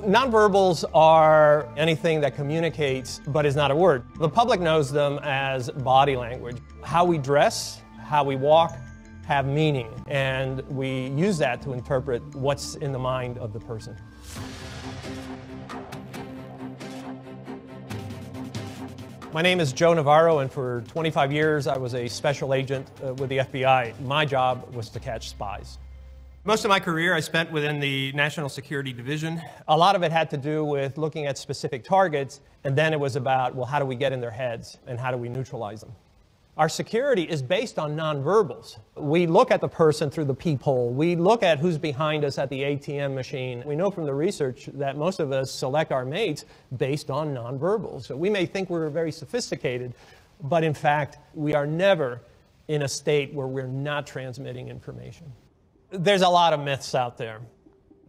Nonverbals are anything that communicates but is not a word. The public knows them as body language. How we dress, how we walk, have meaning, and we use that to interpret what's in the mind of the person. My name is Joe Navarro, and for 25 years I was a special agent with the FBI. My job was to catch spies. Most of my career I spent within the National Security Division. A lot of it had to do with looking at specific targets, and then it was about, well, how do we get in their heads and how do we neutralize them? Our security is based on nonverbals. We look at the person through the peephole. We look at who's behind us at the ATM machine. We know from the research that most of us select our mates based on nonverbals. So we may think we're very sophisticated, but in fact, we are never in a state where we're not transmitting information. There's a lot of myths out there.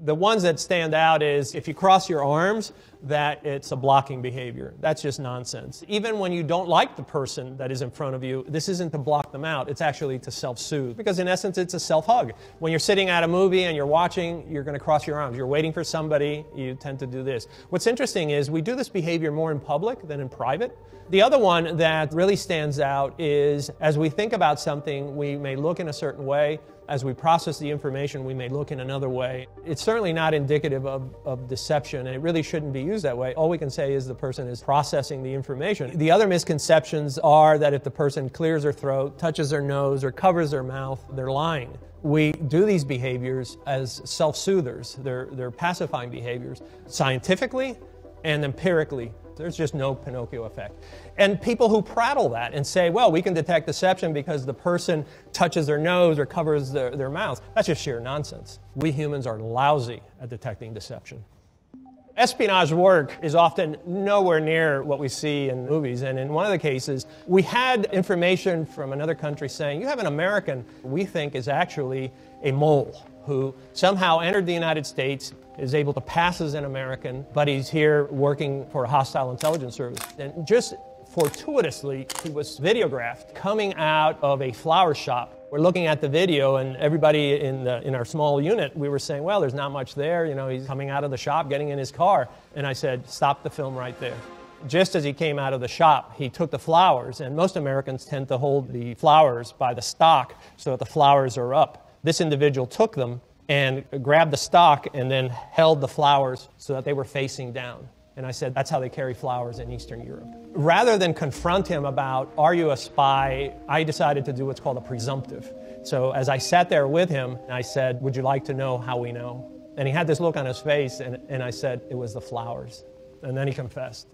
The ones that stand out is if you cross your arms, that it's a blocking behavior. That's just nonsense. Even when you don't like the person that is in front of you, this isn't to block them out. It's actually to self-soothe. Because in essence, it's a self-hug. When you're sitting at a movie and you're watching, you're going to cross your arms. You're waiting for somebody, you tend to do this. What's interesting is we do this behavior more in public than in private. The other one that really stands out is as we think about something, we may look in a certain way. As we process the information, we may look in another way. It's certainly not indicative of deception, and it really shouldn't be used that way. All we can say is the person is processing the information. The other misconceptions are that if the person clears their throat, touches their nose, or covers their mouth, they're lying. We do these behaviors as self-soothers. They're pacifying behaviors. Scientifically and empirically, there's just no Pinocchio effect. And people who prattle that and say, well, we can detect deception because the person touches their nose or covers their mouth, that's just sheer nonsense. We humans are lousy at detecting deception. Espionage work is often nowhere near what we see in movies, and in one of the cases, we had information from another country saying, you have an American we think is actually a mole who somehow entered the United States, is able to pass as an American, but he's here working for a hostile intelligence service. And just fortuitously, he was videographed coming out of a flower shop. We're looking at the video, and everybody in our small unit, we were saying, well, there's not much there. You know, he's coming out of the shop, getting in his car. And I said, stop the film right there. Just as he came out of the shop, he took the flowers, and most Americans tend to hold the flowers by the stalk so that the flowers are up. This individual took them and grabbed the stalk and then held the flowers so that they were facing down. And I said, that's how they carry flowers in Eastern Europe. Rather than confront him about, are you a spy, I decided to do what's called a presumptive. So as I sat there with him, I said, would you like to know how we know? And he had this look on his face, and I said, it was the flowers. And then he confessed.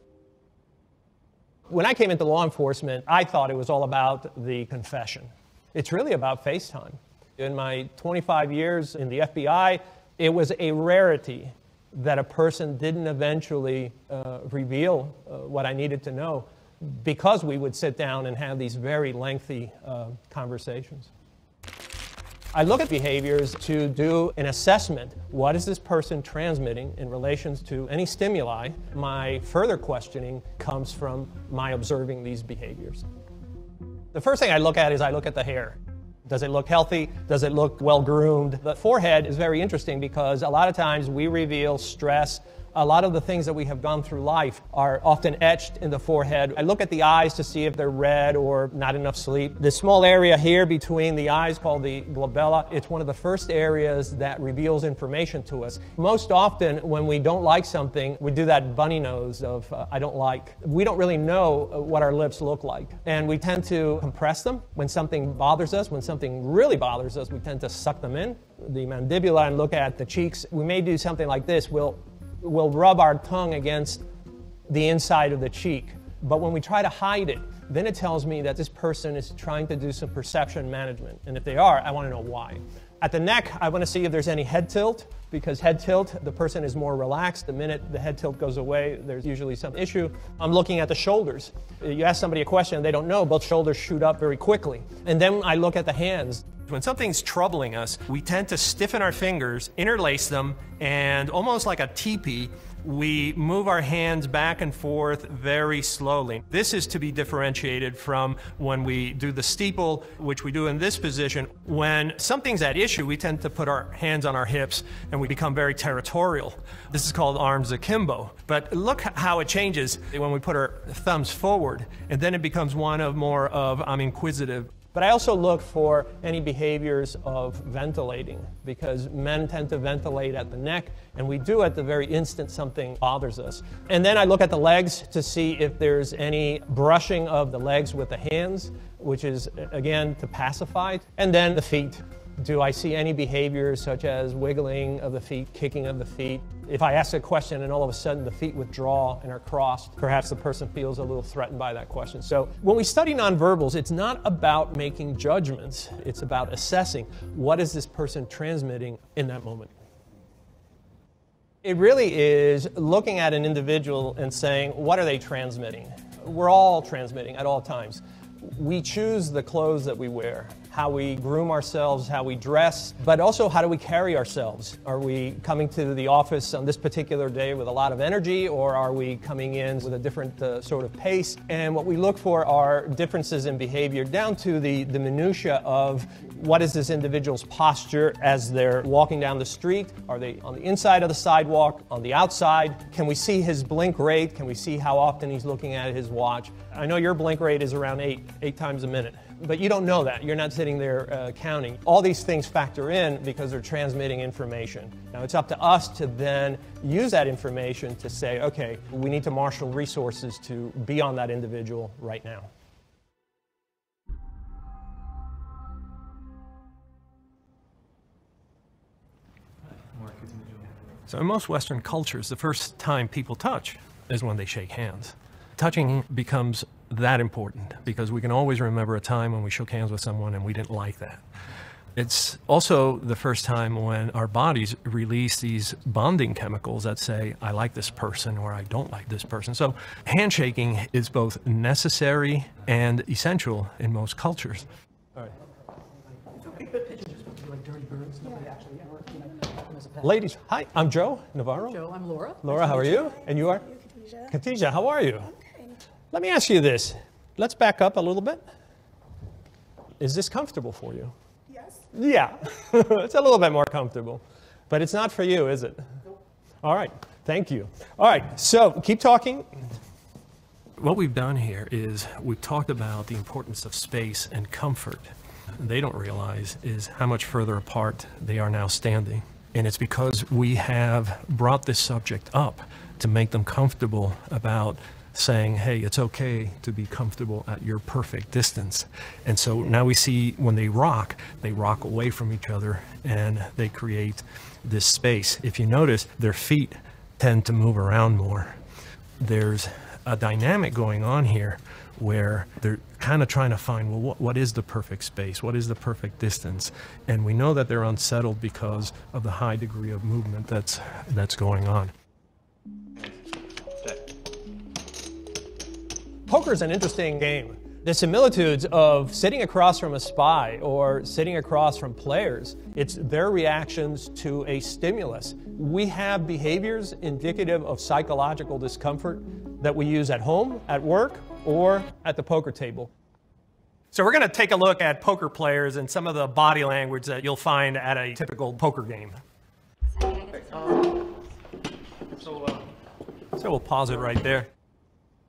When I came into law enforcement, I thought it was all about the confession. It's really about FaceTime. In my 25 years in the FBI, it was a rarity that a person didn't eventually reveal what I needed to know because we would sit down and have these very lengthy conversations. I look at behaviors to do an assessment. What is this person transmitting in relation to any stimuli? My further questioning comes from my observing these behaviors. The first thing I look at is I look at the hair. Does it look healthy? Does it look well-groomed? The forehead is very interesting because a lot of times we reveal stress. A lot of the things that we have gone through life are often etched in the forehead. I look at the eyes to see if they're red or not enough sleep. This small area here between the eyes called the glabella, it's one of the first areas that reveals information to us. Most often when we don't like something, we do that bunny nose of I don't like. We don't really know what our lips look like. And we tend to compress them. When something bothers us, when something really bothers us, we tend to suck them in. The mandibula and look at the cheeks. We may do something like this. We'll rub our tongue against the inside of the cheek. But when we try to hide it, then it tells me that this person is trying to do some perception management. And if they are, I want to know why. At the neck, I want to see if there's any head tilt, because head tilt, the person is more relaxed. The minute the head tilt goes away, there's usually some issue. I'm looking at the shoulders. You ask somebody a question and they don't know, both shoulders shoot up very quickly. And then I look at the hands. When something's troubling us, we tend to stiffen our fingers, interlace them, and almost like a teepee, we move our hands back and forth very slowly. This is to be differentiated from when we do the steeple, which we do in this position. When something's at issue, we tend to put our hands on our hips and we become very territorial. This is called arms akimbo. But look how it changes when we put our thumbs forward, and then it becomes one of more of I'm inquisitive. But I also look for any behaviors of ventilating, because men tend to ventilate at the neck, and we do at the very instant something bothers us. And then I look at the legs to see if there's any brushing of the legs with the hands, which is, again, to pacify. And then the feet. Do I see any behaviors such as wiggling of the feet, kicking of the feet? If I ask a question and all of a sudden the feet withdraw and are crossed, perhaps the person feels a little threatened by that question. So when we study nonverbals, it's not about making judgments. It's about assessing what is this person transmitting in that moment. It really is looking at an individual and saying, what are they transmitting? We're all transmitting at all times. We choose the clothes that we wear, how we groom ourselves, how we dress, but also how do we carry ourselves? Are we coming to the office on this particular day with a lot of energy, or are we coming in with a different sort of pace? And what we look for are differences in behavior down to the minutia of what is this individual's posture as they're walking down the street? Are they on the inside of the sidewalk, on the outside? Can we see his blink rate? Can we see how often he's looking at his watch? I know your blink rate is around eight times a minute, but you don't know that. You're not sitting there counting. All these things factor in because they're transmitting information. Now it's up to us to then use that information to say, okay, we need to marshal resources to be on that individual right now. So in most Western cultures, the first time people touch is when they shake hands. Touching becomes that important because we can always remember a time when we shook hands with someone and we didn't like that. It's also the first time when our bodies release these bonding chemicals that say, I like this person or I don't like this person. So handshaking is both necessary and essential in most cultures. All right. Ladies, hi, I'm Joe Navarro. Joe, I'm Laura. Laura, how are you? And you are? Khadija, how are you? Okay. Let me ask you this. Let's back up a little bit. Is this comfortable for you? Yes. Yeah, it's a little bit more comfortable. But it's not for you, is it? Nope. All right, thank you. All right, so keep talking. What we've done here is we've talked about the importance of space and comfort. They don't realize is how much further apart they are now standing. And it's because we have brought this subject up to make them comfortable about saying, hey, it's okay to be comfortable at your perfect distance. And so now we see when they rock away from each other and they create this space. If you notice, their feet tend to move around more. There's a dynamic going on here where they're kind of trying to find, well, what is the perfect space? What is the perfect distance? And we know that they're unsettled because of the high degree of movement that's going on. Poker is an interesting game. The similitudes of sitting across from a spy or sitting across from players, it's their reactions to a stimulus. We have behaviors indicative of psychological discomfort that we use at home, at work, or at the poker table. So we're going to take a look at poker players and some of the body language that you'll find at a typical poker game. So we'll pause it right there.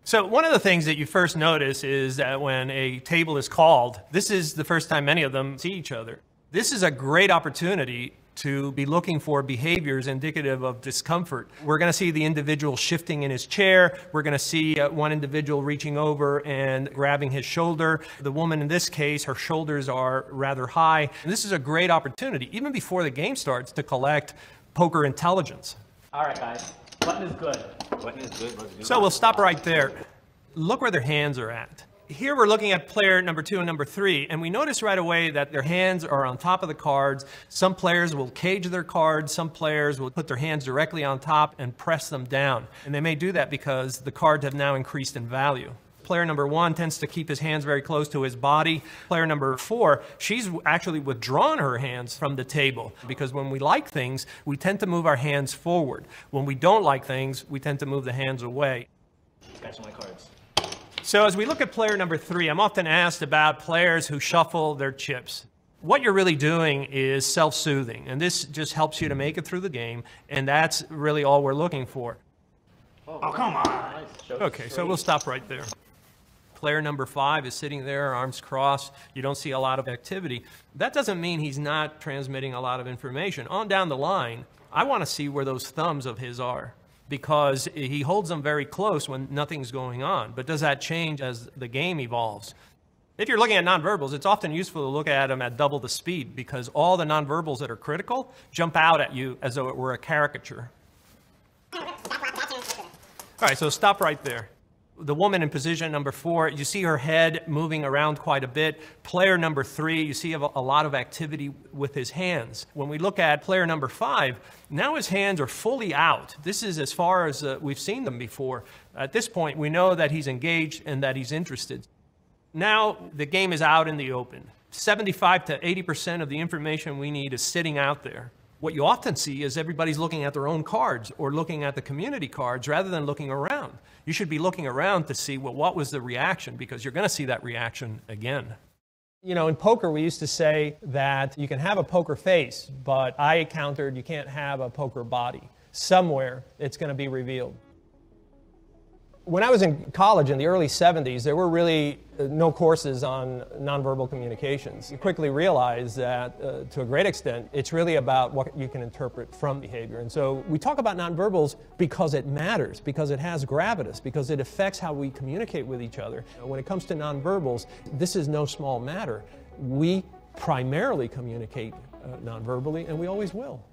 So one of the things that you first notice is that when a table is called, this is the first time many of them see each other. This is a great opportunity to be looking for behaviors indicative of discomfort. We're going to see the individual shifting in his chair. We're going to see one individual reaching over and grabbing his shoulder. The woman in this case, her shoulders are rather high. And this is a great opportunity, even before the game starts, to collect poker intelligence. All right, guys. Button is good. Button is good. Let's do So we'll stop right there. Look where their hands are at. Here we're looking at player number 2 and number 3, and we notice right away that their hands are on top of the cards. Some players will cage their cards. Some players will put their hands directly on top and press them down. And they may do that because the cards have now increased in value. Player number 1 tends to keep his hands very close to his body. Player number 4, she's actually withdrawn her hands from the table, because when we like things, we tend to move our hands forward. When we don't like things, we tend to move the hands away. Scratch my cards. So as we look at player number 3, I'm often asked about players who shuffle their chips. What you're really doing is self-soothing, and this just helps you to make it through the game, and that's really all we're looking for. Oh, come on. Nice. Okay, so we'll stop right there. Player number 5 is sitting there, arms crossed. You don't see a lot of activity. That doesn't mean he's not transmitting a lot of information. On down the line, I want to see where those thumbs of his are, because he holds them very close when nothing's going on. But does that change as the game evolves? If you're looking at nonverbals, it's often useful to look at them at double the speed, because all the nonverbals that are critical jump out at you as though it were a caricature. All right, so stop right there. The woman in position number 4, you see her head moving around quite a bit. Player number 3, you see a lot of activity with his hands. When we look at player number 5, now his hands are fully out. This is as far as we've seen them before. At this point, we know that he's engaged and that he's interested. Now the game is out in the open. 75 to 80% of the information we need is sitting out there. What you often see is everybody's looking at their own cards or looking at the community cards rather than looking around. You should be looking around to see, well, what was the reaction, because you're going to see that reaction again. You know, in poker, we used to say that you can have a poker face, but I countered you can't have a poker body. Somewhere it's going to be revealed. When I was in college in the early 70s, there were really no courses on nonverbal communications. You quickly realize that, to a great extent, it's really about what you can interpret from behavior. And so we talk about nonverbals because it matters, because it has gravitas, because it affects how we communicate with each other. When it comes to nonverbals, this is no small matter. We primarily communicate nonverbally, and we always will.